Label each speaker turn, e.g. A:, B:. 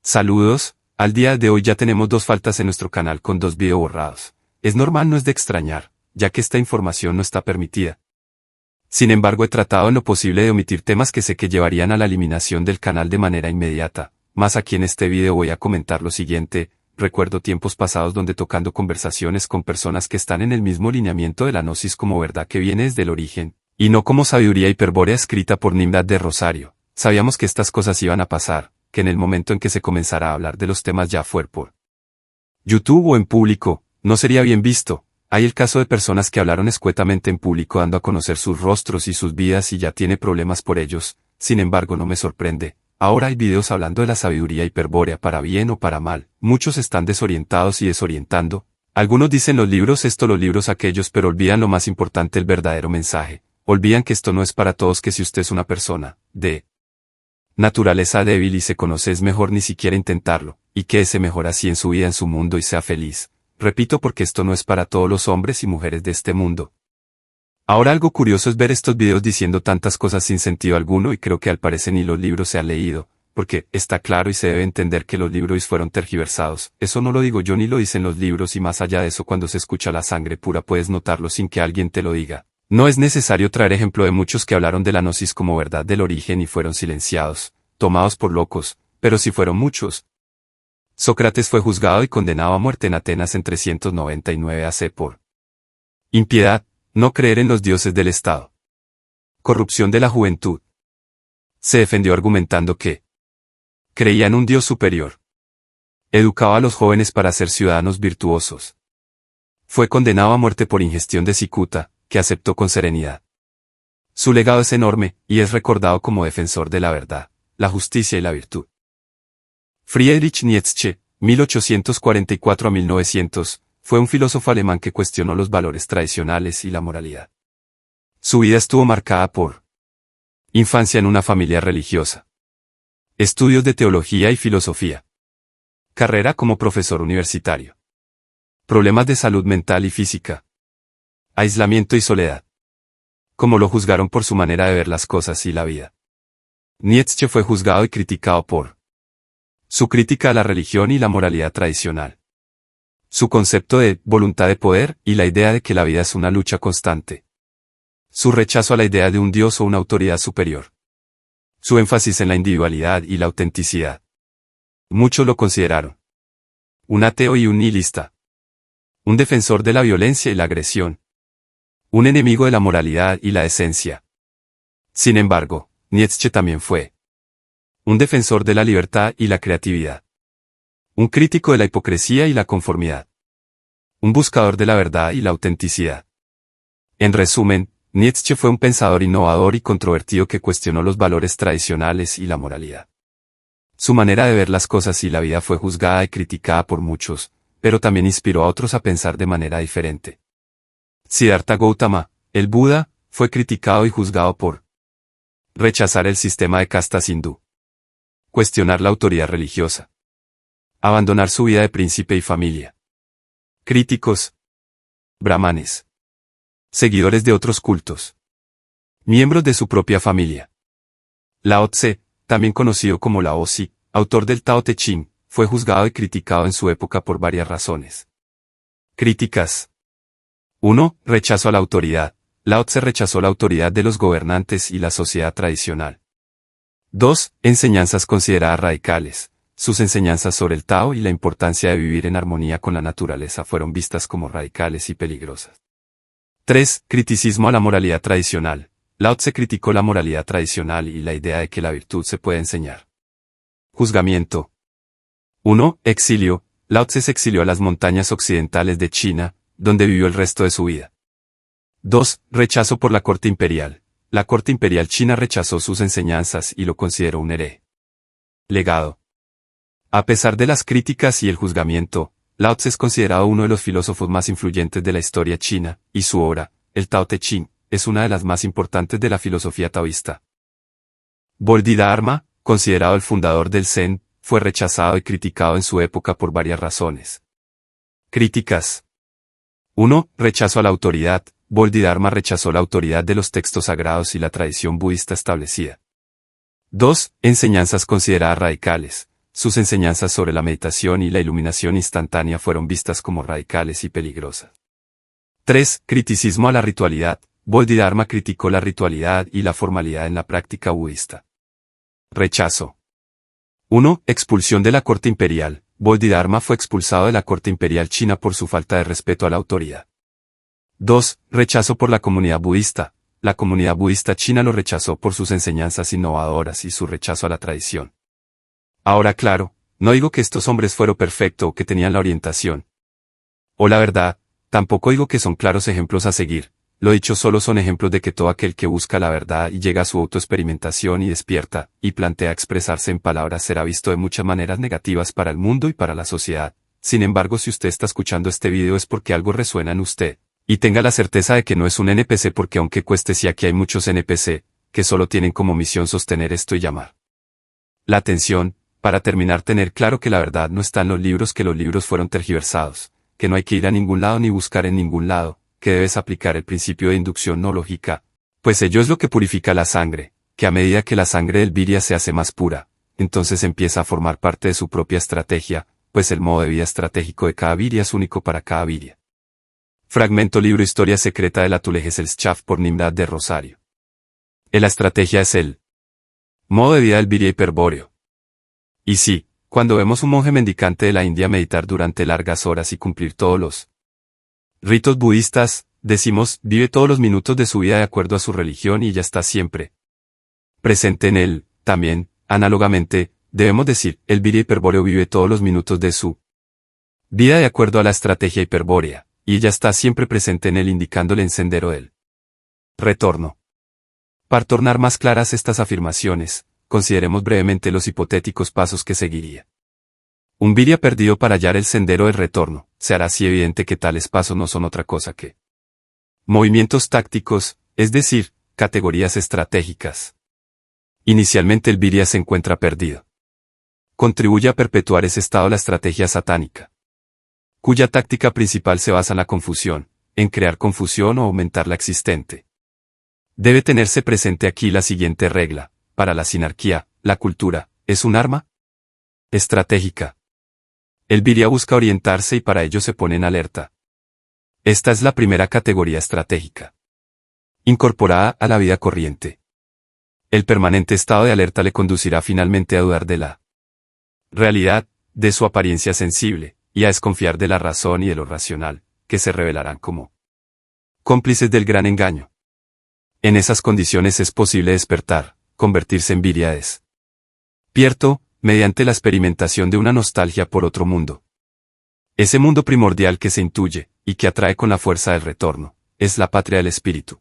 A: Saludos, al día de hoy ya tenemos 2 faltas en nuestro canal con 2 videos borrados. Es normal, no es de extrañar, ya que esta información no está permitida. Sin embargo, he tratado en lo posible de omitir temas que sé que llevarían a la eliminación del canal de manera inmediata. Más aquí en este video voy a comentar lo siguiente. Recuerdo tiempos pasados donde tocando conversaciones con personas que están en el mismo lineamiento de la gnosis como verdad que viene desde el origen, y no como sabiduría hiperbórea escrita por Nimrod de Rosario. Sabíamos que estas cosas iban a pasar, que en el momento en que se comenzara a hablar de los temas ya fuera por YouTube o en público, no sería bien visto. Hay el caso de personas que hablaron escuetamente en público dando a conocer sus rostros y sus vidas y ya tiene problemas por ellos. Sin embargo, no me sorprende. Ahora hay videos hablando de la sabiduría hiperbórea para bien o para mal. Muchos están desorientados y desorientando. Algunos dicen los libros esto, los libros aquellos, pero olvidan lo más importante, el verdadero mensaje. Olvidan que esto no es para todos, que si usted es una persona de naturaleza débil y se conoce, es mejor ni siquiera intentarlo, y que ese mejor así en su vida, en su mundo, y sea feliz. Repito, porque esto no es para todos los hombres y mujeres de este mundo. Ahora, algo curioso es ver estos videos diciendo tantas cosas sin sentido alguno, y creo que al parecer ni los libros se han leído, porque está claro y se debe entender que los libros fueron tergiversados. Eso no lo digo yo ni lo dicen los libros, y más allá de eso, cuando se escucha la sangre pura puedes notarlo sin que alguien te lo diga. No es necesario traer ejemplo de muchos que hablaron de la gnosis como verdad del origen y fueron silenciados, tomados por locos, pero sí fueron muchos. Sócrates fue juzgado y condenado a muerte en Atenas en 399 AC por impiedad, no creer en los dioses del Estado. Corrupción de la juventud. Se defendió argumentando que creía en un Dios superior. Educaba a los jóvenes para ser ciudadanos virtuosos. Fue condenado a muerte por ingestión de cicuta, que aceptó con serenidad. Su legado es enorme, y es recordado como defensor de la verdad, la justicia y la virtud. Friedrich Nietzsche, 1844 a 1900, fue un filósofo alemán que cuestionó los valores tradicionales y la moralidad. Su vida estuvo marcada por infancia en una familia religiosa, estudios de teología y filosofía, carrera como profesor universitario, problemas de salud mental y física, aislamiento y soledad. Como lo juzgaron por su manera de ver las cosas y la vida. Nietzsche fue juzgado y criticado por su crítica a la religión y la moralidad tradicional, su concepto de voluntad de poder y la idea de que la vida es una lucha constante, su rechazo a la idea de un Dios o una autoridad superior, su énfasis en la individualidad y la autenticidad. Muchos lo consideraron un ateo y un nihilista, un defensor de la violencia y la agresión, un enemigo de la moralidad y la decencia. Sin embargo, Nietzsche también fue un defensor de la libertad y la creatividad, un crítico de la hipocresía y la conformidad, un buscador de la verdad y la autenticidad. En resumen, Nietzsche fue un pensador innovador y controvertido que cuestionó los valores tradicionales y la moralidad. Su manera de ver las cosas y la vida fue juzgada y criticada por muchos, pero también inspiró a otros a pensar de manera diferente. Siddhartha Gautama, el Buda, fue criticado y juzgado por rechazar el sistema de castas hindú, cuestionar la autoridad religiosa, abandonar su vida de príncipe y familia. Críticos: brahmanes, seguidores de otros cultos, miembros de su propia familia. Lao Tse, también conocido como Lao Tse, autor del Tao Te Ching, fue juzgado y criticado en su época por varias razones. Críticas: 1. Rechazo a la autoridad. Lao Tse rechazó la autoridad de los gobernantes y la sociedad tradicional. 2. Enseñanzas consideradas radicales. Sus enseñanzas sobre el Tao y la importancia de vivir en armonía con la naturaleza fueron vistas como radicales y peligrosas. 3. Criticismo a la moralidad tradicional. Lao Tse criticó la moralidad tradicional y la idea de que la virtud se puede enseñar. Juzgamiento. 1. Exilio. Lao Tse se exilió a las montañas occidentales de China, donde vivió el resto de su vida. 2. Rechazo por la corte imperial. La corte imperial china rechazó sus enseñanzas y lo consideró un hereje. Legado. A pesar de las críticas y el juzgamiento, Lao Tse es considerado uno de los filósofos más influyentes de la historia china, y su obra, el Tao Te Ching, es una de las más importantes de la filosofía taoísta. Bodhidharma, considerado el fundador del Zen, fue rechazado y criticado en su época por varias razones. Críticas. 1. Rechazo a la autoridad. Bodhidharma rechazó la autoridad de los textos sagrados y la tradición budista establecida. 2. Enseñanzas consideradas radicales. sus enseñanzas sobre la meditación y la iluminación instantánea fueron vistas como radicales y peligrosas. 3. Criticismo a la ritualidad. Bodhidharma criticó la ritualidad y la formalidad en la práctica budista. Rechazo. 1. Expulsión de la corte imperial. Bodhidharma fue expulsado de la corte imperial china por su falta de respeto a la autoridad. 2. Rechazo por la comunidad budista. La comunidad budista china lo rechazó por sus enseñanzas innovadoras y su rechazo a la tradición. Ahora claro, no digo que estos hombres fueron perfectos o que tenían la orientación o la verdad, tampoco digo que son claros ejemplos a seguir, lo dicho solo son ejemplos de que todo aquel que busca la verdad y llega a su autoexperimentación y despierta, y plantea expresarse en palabras será visto de muchas maneras negativas para el mundo y para la sociedad. Sin embargo, si usted está escuchando este video es porque algo resuena en usted. Y tenga la certeza de que no es un NPC porque aunque cueste sí aquí hay muchos NPC, que solo tienen como misión sostener esto y llamar la atención, para terminar tener claro que la verdad no está en los libros, que los libros fueron tergiversados, que no hay que ir a ningún lado ni buscar en ningún lado, que debes aplicar el principio de inducción no lógica, pues ello es lo que purifica la sangre, que a medida que la sangre del virya se hace más pura, entonces empieza a formar parte de su propia estrategia, pues el modo de vida estratégico de cada virya es único para cada virya. Fragmento libro Historia secreta de la Tulegesellschaft por Nimrod de Rosario. La estrategia es el modo de vida del virya hiperbóreo. Y sí, cuando vemos un monje mendicante de la India meditar durante largas horas y cumplir todos los ritos budistas, decimos, vive todos los minutos de su vida de acuerdo a su religión y ya está siempre presente en él. También, análogamente, debemos decir, el virya hiperbóreo vive todos los minutos de su vida de acuerdo a la estrategia hiperbórea, y ella está siempre presente en él indicándole el sendero del retorno. Para tornar más claras estas afirmaciones, consideremos brevemente los hipotéticos pasos que seguiría un virya perdido para hallar el sendero del retorno. Se hará así evidente que tales pasos no son otra cosa que movimientos tácticos, es decir, categorías estratégicas. Inicialmente el virya se encuentra perdido. Contribuye a perpetuar ese estado la estrategia satánica, cuya táctica principal se basa en la confusión, en crear confusión o aumentar la existente. Debe tenerse presente aquí la siguiente regla: para la sinarquía, la cultura, ¿es un arma estratégica? El virya busca orientarse y para ello se pone en alerta. Esta es la primera categoría estratégica, incorporada a la vida corriente. El permanente estado de alerta le conducirá finalmente a dudar de la realidad, de su apariencia sensible, y a desconfiar de la razón y de lo racional, que se revelarán como cómplices del gran engaño. En esas condiciones es posible despertar, convertirse en virya despierto, mediante la experimentación de una nostalgia por otro mundo. Ese mundo primordial que se intuye, y que atrae con la fuerza del retorno, es la patria del espíritu.